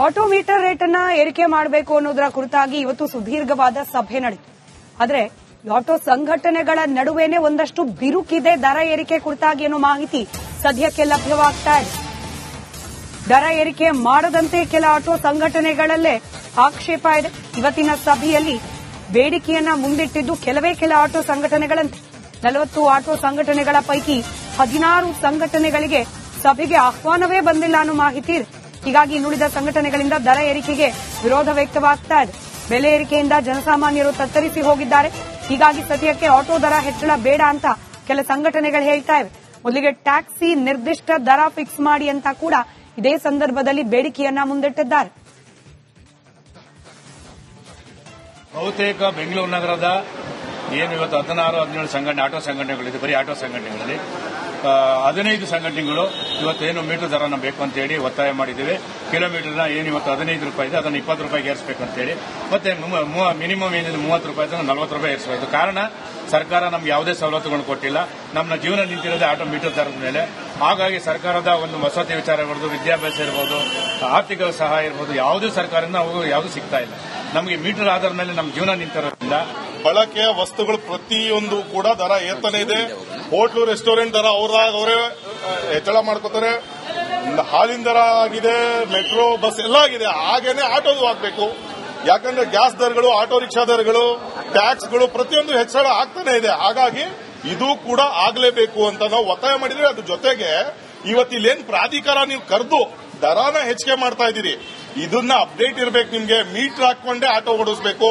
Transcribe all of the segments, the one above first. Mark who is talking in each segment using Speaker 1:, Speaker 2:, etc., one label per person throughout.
Speaker 1: Auto metre rate ಅನ್ನ ಏರಿಕೆ ಮಾಡಬೇಕು ಅನ್ನೋದರ ಕುರಿತಾಗಿ ಇವತ್ತು ಸುದೀರ್ಘವಾದ ಸಭೆ ನಡೆಯಿತು. ಆದರೆ ಆಟೋ ಸಂಘಟನೆಗಳ ನಡುವೆನೇ ಒಂದಷ್ಟು ಬಿರುಕಿದೆ ದರ ಏರಿಕೆ ಕುರಿತಾಗಿ ಅನ್ನೋ ಮಾಹಿತಿ ಸದ್ಯಕ್ಕೆ ಲಭ್ಯವಾಗ್ತಾ ಇದೆ. ದರ ಏರಿಕೆ ಮಾಡದಂತೆ ಕೆಲ ಆಟೋ ಸಂಘಟನೆಗಳಲ್ಲೇ ಆಕ್ಷೇಪ ಇದೆ. ಇವತ್ತಿನ ಸಭೆಯಲ್ಲಿ ಬೇಡಿಕೆಯನ್ನ ಮುಂದಿಟ್ಟಿದ್ದು ಕೆಲ ಆಟೋ ಸಂಘಟನೆಗಳಂತೆ 40 ಆಟೋ ಸಂಘಟನೆಗಳ ಪೈಕಿ 16 ಸಂಘಟನೆಗಳಿಗೆ ಸಭೆಗೆ ಆಹ್ವಾನವೇ ಬಂದಿಲ್ಲ ಅನ್ನೋ ಮಾಹಿತಿ ಇದೆ. ಹೀಗಾಗಿ ಇನ್ನುಳಿದ ಸಂಘಟನೆಗಳಿಂದ ದರ ಏರಿಕೆಗೆ ವಿರೋಧ ವ್ಯಕ್ತವಾಗ್ತಾ ಇದೆ. ಬೆಲೆ ಏರಿಕೆಯಿಂದ ಜನಸಾಮಾನ್ಯರು ತತ್ತರಿಸಿ ಹೋಗಿದ್ದಾರೆ. ಹೀಗಾಗಿ ಸದ್ಯಕ್ಕೆ ಆಟೋ ದರ ಹೆಚ್ಚಳ ಬೇಡ ಅಂತ ಕೆಲ ಸಂಘಟನೆಗಳು ಹೇಳ್ತಾ ಇವೆ. ಮೊದಲಿಗೆ ಟ್ಯಾಕ್ಸಿ ನಿರ್ದಿಷ್ಟ ದರ ಫಿಕ್ಸ್ ಮಾಡಿ ಅಂತ ಕೂಡ ಇದೇ ಸಂದರ್ಭದಲ್ಲಿ ಬೇಡಿಕೆಯನ್ನ ಮುಂದಿಟ್ಟಿದ್ದಾರೆ.
Speaker 2: ಬಹುತೇಕ ಬೆಂಗಳೂರು ನಗರದ ಏನು ಇವತ್ತು 16-17 ಸಂಘಟನೆ ಆಟೋ ಸಂಘಟನೆಗಳಿದೆ. ಬರೀ ಆಟೋ ಸಂಘಟನೆಗಳಲ್ಲಿ 15 ಸಂಘಟನೆಗಳು ಇವತ್ತೇನು ಮೀಟರ್ ದರನ ಬೇಕು ಅಂತ ಹೇಳಿ ಒತ್ತಾಯ ಮಾಡಿದ್ದೇವೆ. ಕಿಲೋಮೀಟರ್ನ ಏನು ಇವತ್ತು 15 ರೂಪಾಯಿ ಇದೆ ಅದನ್ನು 20 ರೂಪಾಯಿಗೆ ಏರಿಸಬೇಕು ಅಂತ ಹೇಳಿ, ಮತ್ತೆ ಮಿನಿಮಮ್ ಏನಿದೆ 30 ರೂಪಾಯಿ 40 ರೂಪಾಯಿ ಏರಿಸಬೇಕು. ಕಾರಣ ಸರ್ಕಾರ ನಮ್ಗೆ ಯಾವುದೇ ಸವಲತ್ತುಗಳನ್ನು ಕೊಟ್ಟಿಲ್ಲ. ನಮ್ಮ ಜೀವನ ನಿಂತಿರೋದೇ ಆಟೋ ಮೀಟರ್ ದರದ ಮೇಲೆ. ಹಾಗಾಗಿ ಸರ್ಕಾರದ ಒಂದು ವಸತಿ ವಿಚಾರ ಇರ್ಬೋದು, ವಿದ್ಯಾಭ್ಯಾಸ ಇರ್ಬೋದು, ಆರ್ಥಿಕ ಸಹಾಯ ಇರ್ಬೋದು, ಯಾವುದೇ ಸರ್ಕಾರದಿಂದ ಯಾವುದು ಸಿಗ್ತಾ ಇಲ್ಲ. ನಮಗೆ ಮೀಟರ್ ಆಧಾರದ ಮೇಲೆ ನಮ್ಮ ಜೀವನ ನಿಂತಿರೋದ್ರಿಂದ
Speaker 3: ಬಳಕೆಯ ವಸ್ತುಗಳು ಪ್ರತಿಯೊಂದು ಕೂಡ ದರ ಏರ್ತಾನೆ ಇದೆ. ಹೋಟ್ಲು ರೆಸ್ಟೋರೆಂಟ್ ದರ ಅವರೇ ಹೆಚ್ಚಳ ಮಾಡ್ಕೋತಾರೆ. ಹಾಲಿನ ದರ ಆಗಿದೆ, ಮೆಟ್ರೋ ಬಸ್ ಎಲ್ಲ ಆಗಿದೆ. ಹಾಗೇನೆ ಆಟೋದು ಆಗಬೇಕು. ಯಾಕಂದ್ರೆ ಗ್ಯಾಸ್ ದರಗಳು, ಆಟೋ ರಿಕ್ಷಾ ದರಗಳು, ಟ್ಯಾಕ್ಸ್ಗಳು ಪ್ರತಿಯೊಂದು ಹೆಚ್ಚಳ ಆಗ್ತಾನೆ ಇದೆ. ಹಾಗಾಗಿ ಇದು ಕೂಡ ಆಗಲೇಬೇಕು ಅಂತ ನಾವು ಒತ್ತಾಯ ಮಾಡಿದ್ರೆ, ಅದ್ರ ಜೊತೆಗೆ ಇವತ್ತಿಲ್ಲೇನ್ ಪ್ರಾಧಿಕಾರ ನೀವು ಕರೆದು ದರಾನ ಹೆಚ್ಚಿಗೆ ಮಾಡ್ತಾ ಇದ್ದೀರಿ, ಇದನ್ನ ಅಪ್ಡೇಟ್ ಇರಬೇಕು. ನಿಮ್ಗೆ ಮೀಟರ್ ಹಾಕೊಂಡೇ ಆಟೋ ಓಡಿಸಬೇಕು.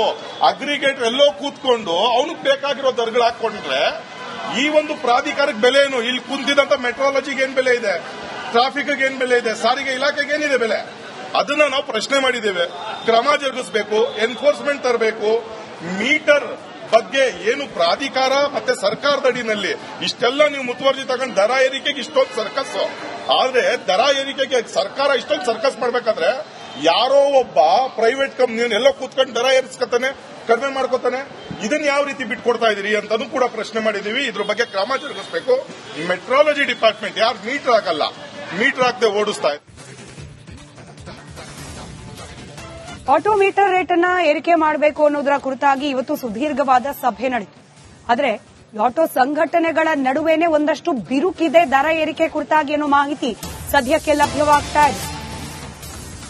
Speaker 3: ಅಗ್ರಿಗೇಟರ್ ಎಲ್ಲೋ ಕೂತ್ಕೊಂಡು ಅವನಿಗೆ ಬೇಕಾಗಿರೋ ದರಗಳು ಹಾಕೊಂಡ್ರೆ ಈ ಒಂದು ಪ್ರಾಧಿಕಾರಕ್ಕೆ ಬೆಲೆ ಏನು? ಇಲ್ಲಿ ಕುಂತಿದಂತ ಮೆಟ್ರಾಲಜಿಗೆ ಏನ್ ಬೆಲೆ ಇದೆ, ಟ್ರಾಫಿಕ್ಗೆ ಏನ್ ಬೆಲೆ ಇದೆ, ಸಾರಿಗೆ ಇಲಾಖೆಗೆ ಏನಿದೆ ಬೆಲೆ? ಅದನ್ನ ನಾವು ಪ್ರಶ್ನೆ ಮಾಡಿದ್ದೇವೆ. ಕ್ರಮ ಜರುಗಿಸಬೇಕು, ಎನ್ಫೋರ್ಸ್ಮೆಂಟ್ ತರಬೇಕು. ಮೀಟರ್ ಬಗ್ಗೆ ಏನು ಪ್ರಾಧಿಕಾರ ಮತ್ತೆ ಸರ್ಕಾರದ ಅಡಿನಲ್ಲಿ ಇಷ್ಟೆಲ್ಲ ನೀವು ಮುತುವರ್ಜಿ ತಗೊಂಡು ದರ ಏರಿಕೆಗೆ ಇಷ್ಟೊಂದು ಸರ್ಕಸ್. ಆದ್ರೆ ದರ ಏರಿಕೆಗೆ ಸರ್ಕಾರ ಇಷ್ಟೊಂದು ಸರ್ಕಸ್ ಮಾಡಬೇಕಾದ್ರೆ ಯಾರೋ ಒಬ್ಬ ಪ್ರೈವೇಟ್ ಕಂಪ್ನಿ ಎಲ್ಲೋ ಕೂತ್ಕೊಂಡು ದರ ಏರಿಸ್ಕೊತಾನೆ, ಕಡಿಮೆ ಮಾಡ್ಕೋತಾನೆ. ಇದನ್ನ ಯಾವ ರೀತಿ ಬಿಟ್ಕೊಡ್ತಾ ಇದೀರಿ ಅಂತಾನೂ ಕೂಡ ಪ್ರಶ್ನೆ ಮಾಡಿದೀವಿ. ಇದ್ರ ಬಗ್ಗೆ ಕ್ರಮ ಜರುಗಿಸಬೇಕು. ಮೆಟ್ರಾಲಜಿ ಡಿಪಾರ್ಟ್ಮೆಂಟ್ ಯಾರು ಮೀಟರ್ ಹಾಕಲ್ಲ, ಮೀಟರ್ ಹಾಕದೆ ಓಡಿಸ್ತಾ ಇದೆ.
Speaker 1: ಆಟೋ ಮೀಟರ್ ರೇಟ್ ಅನ್ನ ಏರಿಕೆ ಮಾಡಬೇಕು ಅನ್ನೋದರ ಕುರಿತಾಗಿ ಇವತ್ತು ಸುದೀರ್ಘವಾದ ಸಭೆ ನಡೆಯಿತು. ಆದರೆ ಆಟೋ ಸಂಘಟನೆಗಳ ನಡುವೆನೇ ಒಂದಷ್ಟು ಬಿರುಕಿದೆ ದರ ಏರಿಕೆ ಕುರಿತಾಗಿ ಅನ್ನೋ ಮಾಹಿತಿ ಸದ್ಯಕ್ಕೆ ಲಭ್ಯವಾಗ್ತಾ ಇದೆ.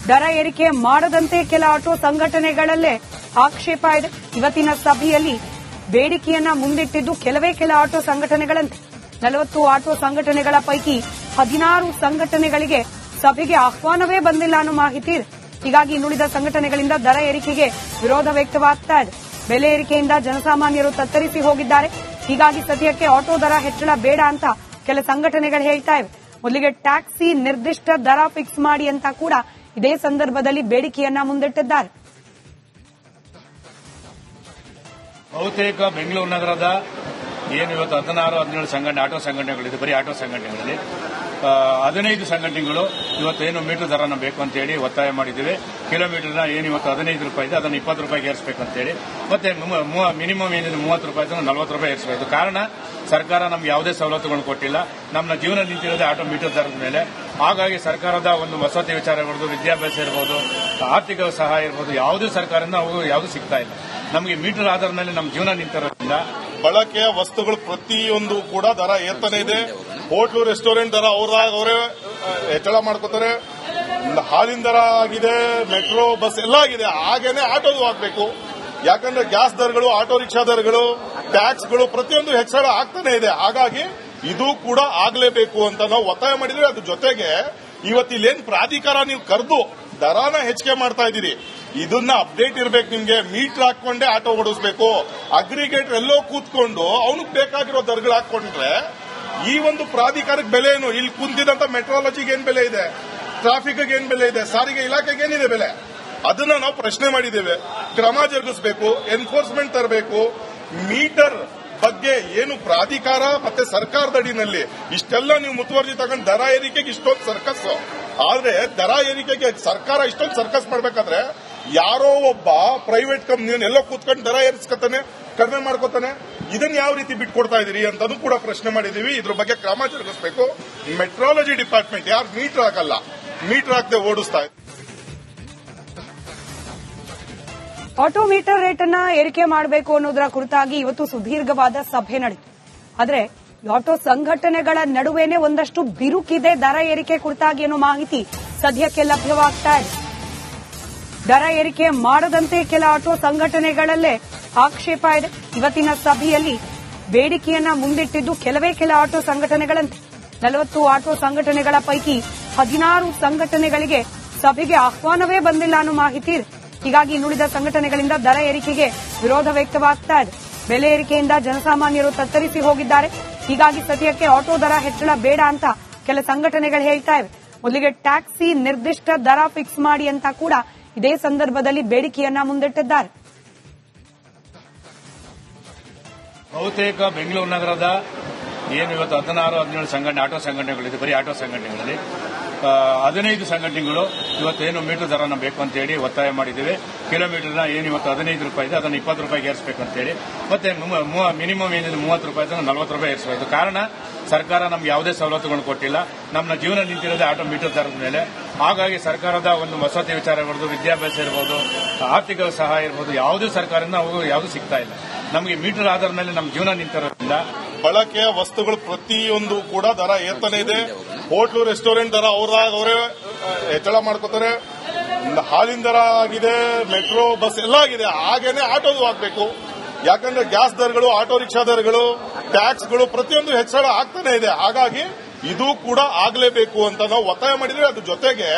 Speaker 1: ದರ ಏರಿಕೆ ಮಾಡದಂತೆ ಕೆಲ ಆಟೋ ಸಂಘಟನೆಗಳಲ್ಲೇ ಆಕ್ಷೇಪ ಇದೆ. ಇವತ್ತಿನ ಸಭೆಯಲ್ಲಿ ಬೇಡಿಕೆಯನ್ನ ಮುಂದಿಟ್ಟಿದ್ದು ಕೆಲ ಆಟೋ ಸಂಘಟನೆಗಳಂತೆ 40 ಆಟೋ ಸಂಘಟನೆಗಳ ಪೈಕಿ 16 ಸಂಘಟನೆಗಳಿಗೆ ಸಭೆಗೆ ಆಹ್ವಾನವೇ ಬಂದಿಲ್ಲ ಅನ್ನೋ ಮಾಹಿತಿ ಇದೆ. ಹೀಗಾಗಿ ಇನ್ನುಳಿದ ಸಂಘಟನೆಗಳಿಂದ ದರ ಏರಿಕೆಗೆ ವಿರೋಧ ವ್ಯಕ್ತವಾಗ್ತಾ ಇದೆ. ಬೆಲೆ ಏರಿಕೆಯಿಂದ ಜನಸಾಮಾನ್ಯರು ತತ್ತರಿಸಿ ಹೋಗಿದ್ದಾರೆ. ಹೀಗಾಗಿ ಸದ್ಯಕ್ಕೆ ಆಟೋ ದರ ಹೆಚ್ಚಳ ಬೇಡ ಅಂತ ಕೆಲ ಸಂಘಟನೆಗಳು ಹೇಳ್ತಾ ಇವೆ. ಮೊದಲಿಗೆ ಟ್ಯಾಕ್ಸಿ ನಿರ್ದಿಷ್ಟ ದರ ಫಿಕ್ಸ್ ಮಾಡಿ ಅಂತ ಕೂಡ ಇದೇ ಸಂದರ್ಭದಲ್ಲಿ ಬೇಡಿಕೆಯನ್ನ ಮುಂದಿಟ್ಟಿದ್ದಾರೆ.
Speaker 2: ಬಹುತೇಕ ಬೆಂಗಳೂರು ನಗರದ ಏನು ಇವತ್ತು 16-17 ಸಂಘಟನೆ ಆಟೋ ಸಂಘಟನೆಗಳಿದೆ. ಬರೀ ಆಟೋ ಸಂಘಟನೆಗಳಲ್ಲಿ 15 ಸಂಘಟನೆಗಳು ಇವತ್ತೇನು ಮೀಟರ್ ದರನ ಬೇಕು ಅಂತ ಹೇಳಿ ಒತ್ತಾಯ ಮಾಡಿದ್ದೇವೆ. ಕಿಲೋಮೀಟರ್ನ ಏನು ಇವತ್ತು 15 ರೂಪಾಯಿ ಇದೆ ಅದನ್ನು 20 ರೂಪಾಯಿಗೆ ಏರಿಸಬೇಕು ಅಂತ ಹೇಳಿ, ಮತ್ತೆ ಮಿನಿಮಮ್ ಏನಿದೆ 30 ರೂಪಾಯಿ 40 ರೂಪಾಯಿ ಏರಿಸಬೇಕು. ಕಾರಣ ಸರ್ಕಾರ ನಮ್ಗೆ ಯಾವುದೇ ಸವಲತ್ತುಗಳನ್ನು ಕೊಟ್ಟಿಲ್ಲ. ನಮ್ಮ ಜೀವನ ನಿಂತಿರೋದೇ ಆಟೋ ಮೀಟರ್ ದರದ ಮೇಲೆ. ಹಾಗಾಗಿ ಸರ್ಕಾರದ ಒಂದು ವಸತಿ ವಿಚಾರ ಇರ್ಬೋದು, ವಿದ್ಯಾಭ್ಯಾಸ ಇರ್ಬೋದು, ಆರ್ಥಿಕ ಸಹಾಯ ಇರ್ಬೋದು, ಯಾವುದೇ ಸರ್ಕಾರದಿಂದ ಯಾವುದು ಸಿಗ್ತಾ ಇಲ್ಲ. ನಮಗೆ ಮೀಟರ್ ಆಧಾರದ ಮೇಲೆ ನಮ್ಮ ಜೀವನ ನಿಂತಿರೋದ್ರಿಂದ
Speaker 3: ಬಳಕೆಯ ವಸ್ತುಗಳು ಪ್ರತಿಯೊಂದು ಕೂಡ ದರ ಏರ್ತಾನೆ ಇದೆ. ಹೋಟ್ಲು ರೆಸ್ಟೋರೆಂಟ್ ದರ ಅವರೇ ಹೆಚ್ಚಳ ಮಾಡ್ಕೋತಾರೆ. ಹಾಲಿನ ದರ ಆಗಿದೆ, ಮೆಟ್ರೋ ಬಸ್ ಎಲ್ಲ ಆಗಿದೆ. ಹಾಗೇನೆ ಆಟೋದು ಆಗಬೇಕು. ಯಾಕಂದ್ರೆ ಗ್ಯಾಸ್ ದರಗಳು, ಆಟೋ ರಿಕ್ಷಾ ದರಗಳು, ಟ್ಯಾಕ್ಸ್ಗಳು ಪ್ರತಿಯೊಂದು ಹೆಚ್ಚಳ ಆಗ್ತಾನೆ ಇದೆ. ಹಾಗಾಗಿ ಇದು ಕೂಡ ಆಗಲೇಬೇಕು ಅಂತ ನಾವು ಒತ್ತಾಯ ಮಾಡಿದ್ರೆ, ಅದ್ರ ಜೊತೆಗೆ ಇವತ್ತಿಲ್ಲೇನ್ ಪ್ರಾಧಿಕಾರ ನೀವು ಕರೆದು ದರಾನ ಹೆಚ್ಚಿಗೆ ಮಾಡ್ತಾ ಇದ್ದೀರಿ, ಇದನ್ನ ಅಪ್ಡೇಟ್ ಇರಬೇಕು. ನಿಮ್ಗೆ ಮೀಟರ್ ಹಾಕೊಂಡೇ ಆಟೋ ಓಡಿಸಬೇಕು. ಅಗ್ರಿಗೇಟರ್ ಎಲ್ಲೋ ಕೂತ್ಕೊಂಡು ಅವನಿಗೆ ಬೇಕಾಗಿರೋ ದರಗಳು ಹಾಕೊಂಡ್ರೆ ಈ ಒಂದು ಪ್ರಾಧಿಕಾರಕ್ಕೆ ಬೆಲೆ ಏನು? ಇಲ್ಲಿ ಕುಂತಿದಂತ ಮೆಟ್ರಾಲಜಿಗೆ ಏನ್ ಬೆಲೆ ಇದೆ, ಟ್ರಾಫಿಕ್ಗೆ ಏನ್ ಬೆಲೆ ಇದೆ, ಸಾರಿಗೆ ಇಲಾಖೆಗೆ ಏನಿದೆ ಬೆಲೆ? ಅದನ್ನ ನಾವು ಪ್ರಶ್ನೆ ಮಾಡಿದ್ದೇವೆ. ಕ್ರಮ ಜರುಗಿಸಬೇಕು, ಎನ್ಫೋರ್ಸ್ಮೆಂಟ್ ತರಬೇಕು. ಮೀಟರ್ ಬಗ್ಗೆ ಏನು ಪ್ರಾಧಿಕಾರ ಮತ್ತೆ ಸರ್ಕಾರದ ಅಡಿನಲ್ಲಿ ಇಷ್ಟೆಲ್ಲ ನೀವು ಮುತುವರ್ಜಿ ತಗೊಂಡು ದರ ಏರಿಕೆಗೆ ಇಷ್ಟೊಂದು ಸರ್ಕಸ್. ಆದ್ರೆ ದರ ಏರಿಕೆಗೆ ಸರ್ಕಾರ ಇಷ್ಟೊಂದು ಸರ್ಕಸ್ ಮಾಡಬೇಕಾದ್ರೆ ಯಾರೋ ಒಬ್ಬ ಪ್ರೈವೇಟ್ ಕಂಪ್ನಿ ಎಲ್ಲೋ ಕೂತ್ಕೊಂಡು ದರ ಏರಿಸ್ಕೊತಾನೆ, ಕಡಿಮೆ ಮಾಡ್ಕೋತಾನೆ. ಇದನ್ನ ಯಾವ ರೀತಿ ಬಿಟ್ಕೊಡ್ತಾ ಇದೀರಿ ಅಂತಾನೂ ಕೂಡ ಪ್ರಶ್ನೆ ಮಾಡಿದೀವಿ. ಇದ್ರ ಬಗ್ಗೆ ಕ್ರಮ ಜರುಗಿಸಬೇಕು. ಮೆಟ್ರಾಲಜಿ ಡಿಪಾರ್ಟ್ಮೆಂಟ್ ಯಾರು ಮೀಟರ್ ಹಾಕಲ್ಲ, ಮೀಟರ್ ಹಾಕದೆ ಓಡಿಸ್ತಾ ಇದೆ.
Speaker 1: ಆಟೋ ಮೀಟರ್ ರೇಟ್ ಅನ್ನ ಏರಿಕೆ ಮಾಡಬೇಕು ಅನ್ನೋದರ ಕುರಿತಾಗಿ ಇವತ್ತು ಸುದೀರ್ಘವಾದ ಸಭೆ ನಡೆಯಿತು. ಆದರೆ ಆಟೋ ಸಂಘಟನೆಗಳ ನಡುವೆನೇ ಒಂದಷ್ಟು ಬಿರುಕಿದೆ ದರ ಏರಿಕೆ ಕುರಿತಾಗಿ ಅನ್ನೋ ಮಾಹಿತಿ ಸದ್ಯಕ್ಕೆ ಲಭ್ಯವಾಗ್ತಾ ಇದೆ. ದರ ಏರಿಕೆ ಮಾಡದಂತೆ ಕೆಲ ಆಟೋ ಸಂಘಟನೆಗಳಲ್ಲೇ ಆಕ್ಷೇಪ ಇದೆ. ಇವತ್ತಿನ ಸಭೆಯಲ್ಲಿ ಬೇಡಿಕೆಯನ್ನ ಮುಂದಿಟ್ಟಿದ್ದು ಕೆಲ ಆಟೋ ಸಂಘಟನೆಗಳಂತೆ. 40 ಆಟೋ ಸಂಘಟನೆಗಳ ಪೈಕಿ 16 ಸಂಘಟನೆಗಳಿಗೆ ಸಭೆಗೆ ಆಹ್ವಾನವೇ ಬಂದಿಲ್ಲ ಅನ್ನೋ ಮಾಹಿತಿ ಇದೆ. ಹೀಗಾಗಿ ಇನ್ನುಳಿದ ಸಂಘಟನೆಗಳಿಂದ ದರ ಏರಿಕೆಗೆ ವಿರೋಧ ವ್ಯಕ್ತವಾಗ್ತಾ ಇದೆ. ಬೆಲೆ ಏರಿಕೆಯಿಂದ ಜನಸಾಮಾನ್ಯರು ತತ್ತರಿಸಿ ಹೋಗಿದ್ದಾರೆ. ಹೀಗಾಗಿ ಸದ್ಯಕ್ಕೆ ಆಟೋ ದರ ಹೆಚ್ಚಳ ಬೇಡ ಅಂತ ಕೆಲ ಸಂಘಟನೆಗಳು ಹೇಳ್ತಾ ಇವೆ. ಮೊದಲಿಗೆ ಟ್ಯಾಕ್ಸಿ ನಿರ್ದಿಷ್ಟ ದರ ಫಿಕ್ಸ್ ಮಾಡಿ ಅಂತ ಕೂಡ ಇದೇ ಸಂದರ್ಭದಲ್ಲಿ ಬೇಡಿಕೆಯನ್ನ ಮುಂದಿಟ್ಟಿದ್ದಾರೆ.
Speaker 2: ಬಹುತೇಕ ಬೆಂಗಳೂರು ನಗರದ ಏನು ಇವತ್ತು 16-17 ಸಂಘಟನೆ ಆಟೋ ಸಂಘಟನೆಗಳಿದೆ, ಬರೀ ಆಟೋ ಸಂಘಟನೆಗಳಲ್ಲಿ 15 ಸಂಘಟನೆಗಳು ಇವತ್ತೇನು ಮೀಟರ್ ದರನ ಬೇಕು ಅಂತೇಳಿ ಒತ್ತಾಯ ಮಾಡಿದ್ದೇವೆ. ಕಿಲೋಮೀಟರ್ನ ಏನು ಇವತ್ತು 15 ರೂಪಾಯಿ ಇದೆ ಅದನ್ನು 20 ರೂಪಾಯಿಗೆ ಏರಿಸಬೇಕು ಅಂತೇಳಿ, ಮತ್ತೆ ಮಿನಿಮಮ್ ಏನಿದೆ 30 ರೂಪಾಯಿ 40 ರೂಪಾಯಿ ಏರಿಸಬೇಕು. ಕಾರಣ ಸರ್ಕಾರ ನಮ್ಗೆ ಯಾವುದೇ ಸವಲತ್ತುಗಳನ್ನು ಕೊಟ್ಟಿಲ್ಲ. ನಮ್ಮ ಜೀವನ ನಿಂತಿರೋದೇ ಆಟೋ ಮೀಟರ್ ದರದ ಮೇಲೆ. ಹಾಗಾಗಿ ಸರ್ಕಾರದ ಒಂದು ವಸತಿ ವಿಚಾರ ಇರ್ಬೋದು, ವಿದ್ಯಾಭ್ಯಾಸ ಇರ್ಬೋದು, ಆರ್ಥಿಕ ಸಹಾಯ ಇರ್ಬೋದು, ಯಾವುದೇ ಸರ್ಕಾರದಿಂದ ಯಾವುದು ಸಿಗ್ತಾ ಇಲ್ಲ. ನಮಗೆ ಮೀಟರ್ ಆಧಾರದ ಮೇಲೆ ನಮ್ಮ ಜೀವನ ನಿಂತಿರೋದ್ರಿಂದ
Speaker 3: ಬಳಕೆಯ ವಸ್ತುಗಳು ಪ್ರತಿಯೊಂದು ಕೂಡ ದರ ಏರ್ತಾನೆ ಇದೆ. ಹೋಟ್ಲು ರೆಸ್ಟೋರೆಂಟ್ ದರ ಅವರೇ ಹೆಚ್ಚಳ ಮಾಡ್ಕೋತಾರೆ. ಹಾಲಿನ ದರ ಆಗಿದೆ, ಮೆಟ್ರೋ ಬಸ್ ಎಲ್ಲ ಆಗಿದೆ. ಹಾಗೇನೆ ಆಟೋದು ಆಗಬೇಕು. ಯಾಕಂದ್ರೆ ಗ್ಯಾಸ್ ದರಗಳು, ಆಟೋ ರಿಕ್ಷಾ ದರಗಳು, ಟ್ಯಾಕ್ಸ್ಗಳು ಪ್ರತಿಯೊಂದು ಹೆಚ್ಚಳ ಆಗ್ತಾನೆ ಇದೆ. ಹಾಗಾಗಿ ಇದು ಕೂಡ ಆಗಲೇಬೇಕು ಅಂತ ನಾವು ಒತ್ತಾಯ ಮಾಡಿದ್ರೆ, ಅದ್ರ ಜೊತೆಗೆ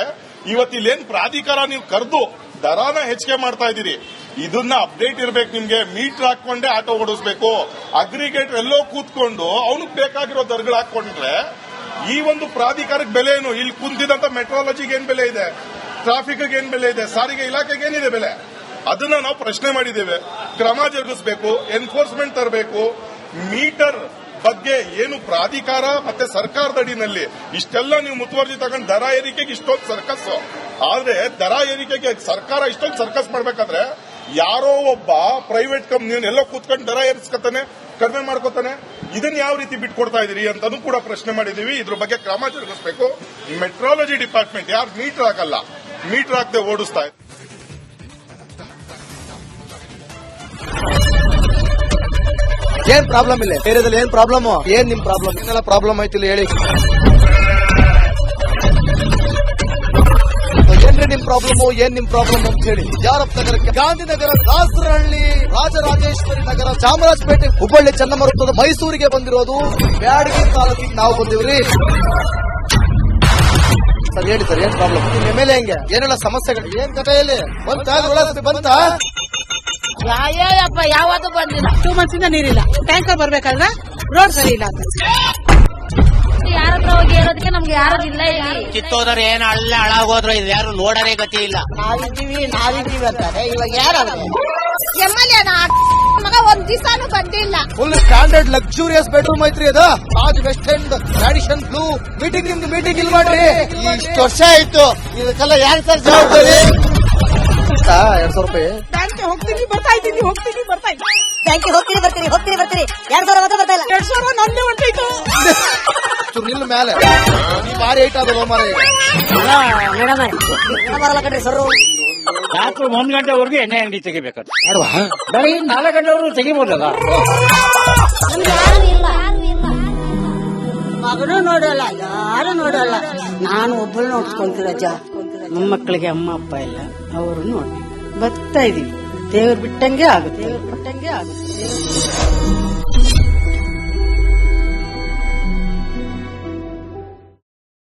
Speaker 3: ಇವತ್ತಿಲ್ಲೇನ್ ಪ್ರಾಧಿಕಾರ ನೀವು ಕರೆದು ದರಾನ ಹೆಚ್ಚಿಗೆ ಮಾಡ್ತಾ ಇದ್ದೀರಿ, ಇದನ್ನ ಅಪ್ಡೇಟ್ ಇರಬೇಕು. ನಿಮ್ಗೆ ಮೀಟರ್ ಹಾಕೊಂಡೇ ಆಟೋ ಓಡಿಸಬೇಕು. ಅಗ್ರಿಗೇಟರ್ ಎಲ್ಲೋ ಕೂತ್ಕೊಂಡು ಅವನಿಗೆ ಬೇಕಾಗಿರೋ ದರಗಳು ಹಾಕೊಂಡ್ರೆ ಈ ಒಂದು ಪ್ರಾಧಿಕಾರಕ್ಕೆ ಬೆಲೆ ಏನು? ಇಲ್ಲಿ ಕುಂತಿದಂತ ಮೆಟ್ರಾಲಜಿಗೆ ಏನ್ ಬೆಲೆ ಇದೆ, ಟ್ರಾಫಿಕ್ಗೆ ಏನ್ ಬೆಲೆ ಇದೆ, ಸಾರಿಗೆ ಇಲಾಖೆಗೆ ಏನಿದೆ ಬೆಲೆ? ಅದನ್ನ ನಾವು ಪ್ರಶ್ನೆ ಮಾಡಿದ್ದೇವೆ. ಕ್ರಮ ಜರುಗಿಸಬೇಕು, ಎನ್ಫೋರ್ಸ್ಮೆಂಟ್ ತರಬೇಕು. ಮೀಟರ್ ಬಗ್ಗೆ ಏನು ಪ್ರಾಧಿಕಾರ ಮತ್ತೆ ಸರ್ಕಾರದ ಅಡಿನಲ್ಲಿ ಇಷ್ಟೆಲ್ಲ ನೀವು ಮುತುವರ್ಜಿ ತಗೊಂಡು ದರ ಏರಿಕೆಗೆ ಇಷ್ಟೊಂದು ಸರ್ಕಸ್. ಆದ್ರೆ ದರ ಏರಿಕೆಗೆ ಸರ್ಕಾರ ಇಷ್ಟೊಂದು ಸರ್ಕಸ್ ಮಾಡಬೇಕಾದ್ರೆ ಯಾರೋ ಒಬ್ಬ ಪ್ರೈವೇಟ್ ಕಂಪ್ನಿ ಎಲ್ಲೋ ಕೂತ್ಕೊಂಡು ದರ ಏರಿಸ್ಕೊತಾನೆ, ಕಡಿಮೆ ಮಾಡ್ಕೋತಾನೆ. ಇದನ್ನ ಯಾವ ರೀತಿ ಬಿಟ್ಕೊಡ್ತಾ ಇದೀರಿ ಅಂತಾನೂ ಕೂಡ ಪ್ರಶ್ನೆ ಮಾಡಿದೀವಿ. ಇದ್ರ ಬಗ್ಗೆ ಕ್ರಮ ಜರುಗಿಸಬೇಕು. ಮೆಟ್ರಾಲಜಿ ಡಿಪಾರ್ಟ್ಮೆಂಟ್ ಯಾರು ಮೀಟರ್ ಹಾಕಲ್ಲ, ಮೀಟರ್ ಹಾಕದೆ ಓಡಿಸ್ತಾ ಇದೆ.
Speaker 4: ಏನ್ ಪ್ರಾಬ್ಲಮ್ ಇಲ್ಲ ಏರಿಯಾದಲ್ಲಿ? ಏನ್ ಪ್ರಾಬ್ಲಮ್? ಏನ್ ನಿಮ್ ಪ್ರಾಬ್ಲಮ್? ಏನೆಲ್ಲ ಪ್ರಾಬ್ಲಮ್ ಆಯ್ತಿಲ್ಲ ಹೇಳಿ. ಏನ್ರಿ ನಿಮ್ ಪ್ರಾಬ್ಲಮ್? ಏನ್ ನಿಮ್ ಪ್ರಾಬ್ಲಮ್ ಅಂತ ಹೇಳಿ. ಯಾರಪ್ಪ ನಗರಕ್ಕೆ, ಗಾಂಧಿನಗರ, ದಾಸರಹಳ್ಳಿ, ರಾಜರಾಜೇಶ್ವರಿ ನಗರ, ಚಾಮರಾಜಪೇಟೆ, ಹುಬ್ಬಳ್ಳಿ, ಚನ್ನಮರುತ್ತದ, ಮೈಸೂರಿಗೆ ಬಂದಿರೋದು ಬ್ಯಾಡಗಿ ತಾಲೂಕಿಗೆ ನಾವು ಬಂದಿವ್ರಿ. ಸರ್ ಹೇಳಿ ಸರ್, ಏನ್ ಪ್ರಾಬ್ಲಮ್? ನಿಮ್ ಎಮ್ಎಲ್ಎ ಹೆಂಗೆ? ಏನೆಲ್ಲ ಸಮಸ್ಯೆಗಳು? ಏನ್ ಕಥೆಯಲ್ಲಿ ಬಂತ?
Speaker 5: ಯಾಯಪ್ಪ ಯಾವತ್ತೂ ಬಂದಿಲ್ಲ. 2 months ಇಂದ ನೀರಿಲ್ಲ. ಟ್ಯಾಂಕರ್ ಬರ್ಬೇಕಾದ್ರೆ ರೋಡ್ ಸರಿ ಇಲ್ಲ ಅಂತ ಯಾರ ಹತ್ರ ಹೋಗಿ ಹೇಳೋದಕ್ಕೆ ನಮ್ಗೆ ಯಾರು ಇಲ್ಲ.
Speaker 6: ಕಿತ್ತೋದ್ರೆ ಏನು ಅಲ್ಲ ಹಾಳಾಗೋದ್ರು ಇದು ಯಾರು ನೋಡರೇ ಗತಿ ಇಲ್ಲ.
Speaker 5: ನಾವಿದ್ದೀವಿ ಅಂತಾರೆ. ಇವಾಗ ಯಾರು ಎಮ್ಎಲ್ಎ ಮಗ ಒಂದ್ ದಿವಸನೂ ಬಂದಿಲ್ಲ.
Speaker 4: ಫುಲ್ ಸ್ಟ್ಯಾಂಡರ್ಡ್ ಲಕ್ಸುರಿಯಸ್ ಬೆಡ್ರೂಮ್ ಐತ್ರಿ ಅದು. Taj West End Radisson Blu. Meeting ನಿಮ್ದು ಮೀಟಿಂಗ್ ಇಲ್ಲಿ ಮಾಡ್ರಿ. ಇಷ್ಟು ವರ್ಷ ಆಯ್ತು, ಇದಕ್ಕೆಲ್ಲ ಯಾರು ಸರ್ ಜವಾಬ್ದಾರಿ? 200 ರೂಪಾಯಿ
Speaker 5: ಬ್ಯಾಂಕ್ಗೆ ಹೋಗ್ತೀನಿ ಬರ್ತಾ ಇದ್ದೀನಿ. ಬ್ಯಾಂಕ್ಗೆ ಹೋಗ್ತೀನಿ ಬರ್ತೀನಿ 2,000 ಮಾತ್ರ ಬರ್ತಾ ಇಲ್ಲ. 2,000 ನಂದೇ ಹೊಂಟೈತು.
Speaker 4: ನಿಲ್ಲ ಮೇಲೆ ಭಾರಿ ಐಟ್ ಅದು ಮಾರ.
Speaker 5: ಬರಲ್ಲ ಕಣ್ರಿ ಸರ್.
Speaker 7: ರಾತ್ರಿ 1 ಗಂಟೆವರೆಗೂ ಎಣ್ಣೆ ಅಂಗಡಿ ತೆಗಿಬೇಕಾದ್ರೆ ಬೆಳಗ್ಗೆ 4 ಗಂಟೆವರೆಗೂ ತೆಗಿಬೋದಲ್ಲ.
Speaker 5: ಮಗನೂ ನೋಡಲ್ಲ, ಯಾರು ನೋಡಲ್ಲ. ನಾನು ಒಬ್ಬಳು ನೋಡ್ಕೊಂತೀರಜ್ಜ. ಮೊಮ್ಮಕ್ಕಳಿಗೆ ಅಮ್ಮ ಅಪ್ಪ ಇಲ್ಲ, ಅವರು ನೋಡಿ ಬರ್ತಾ ಇದೀವಿ. ದೇವ್ರು ಬಿಟ್ಟಂಗೆ ಆಗುತ್ತೆ.